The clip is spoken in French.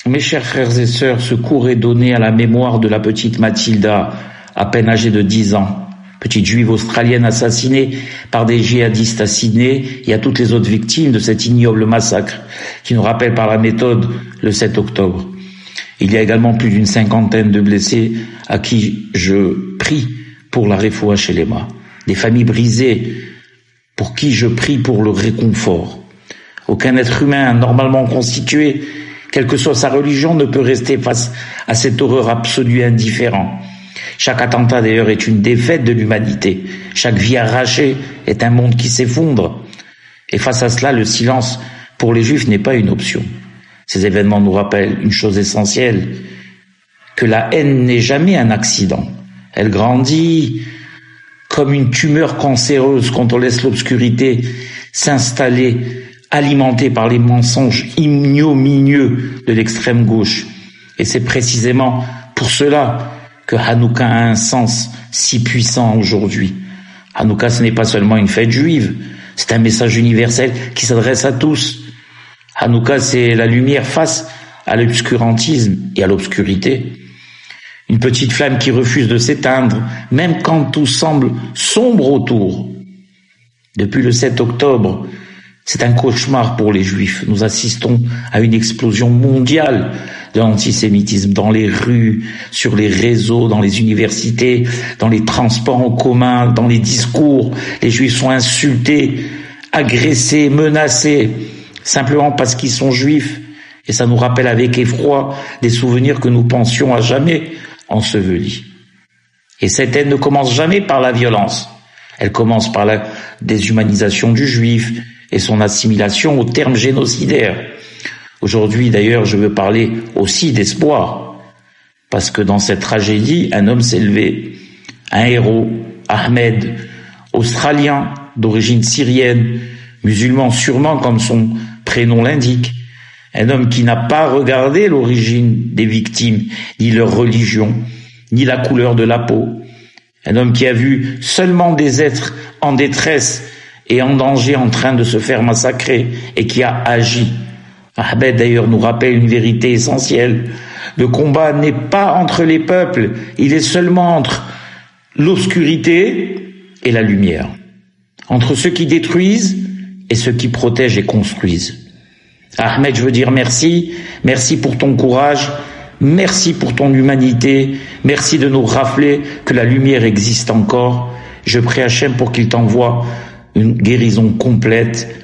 Mes chers frères et sœurs, ce cours est donné à la mémoire de la petite Mathilda, à peine âgée de 10 ans, petite juive australienne assassinée par des djihadistes à Sydney et à toutes les autres victimes de cet ignoble massacre qui nous rappelle par la méthode le 7 octobre. Il y a également plus d'une 50aine de blessés à qui je prie pour la refoua shelema, des familles brisées pour qui je prie pour le réconfort. Aucun être humain normalement constitué, quelle que soit sa religion, ne peut rester face à cette horreur absolue et indifférent. Chaque attentat d'ailleurs est une défaite de l'humanité. Chaque vie arrachée est un monde qui s'effondre. Et face à cela, le silence pour les Juifs n'est pas une option. Ces événements nous rappellent une chose essentielle, que la haine n'est jamais un accident. Elle grandit comme une tumeur cancéreuse quand on laisse l'obscurité s'installer, alimentée par les mensonges ignominieux de l'extrême gauche. Et c'est précisément pour cela que Hanouka a un sens si puissant aujourd'hui. Hanouka, ce n'est pas seulement une fête juive, c'est un message universel qui s'adresse à tous. Hanouka, c'est la lumière face à l'obscurantisme et à l'obscurité. Une petite flamme qui refuse de s'éteindre, même quand tout semble sombre autour. Depuis le 7 octobre, c'est un cauchemar pour les Juifs. Nous assistons à une explosion mondiale de l'antisémitisme dans les rues, sur les réseaux, dans les universités, dans les transports en commun, dans les discours. Les Juifs sont insultés, agressés, menacés, simplement parce qu'ils sont Juifs. Et ça nous rappelle avec effroi des souvenirs que nous pensions à jamais ensevelis. Et cette haine ne commence jamais par la violence. Elle commence par la déshumanisation du Juif et son assimilation au terme génocidaire. Aujourd'hui, d'ailleurs, je veux parler aussi d'espoir, parce que dans cette tragédie, un homme s'est levé, un héros, Ahmed, australien, d'origine syrienne, musulman sûrement comme son prénom l'indique, un homme qui n'a pas regardé l'origine des victimes, ni leur religion, ni la couleur de la peau, un homme qui a vu seulement des êtres en détresse et en danger en train de se faire massacrer et qui a agi. Ahmed d'ailleurs nous rappelle une vérité essentielle. Le combat n'est pas entre les peuples, il est seulement entre l'obscurité et la lumière. Entre ceux qui détruisent et ceux qui protègent et construisent. Ahmed, je veux dire merci, merci pour ton courage, merci pour ton humanité, merci de nous rappeler que la lumière existe encore. Je prie Hachem pour qu'il t'envoie une guérison complète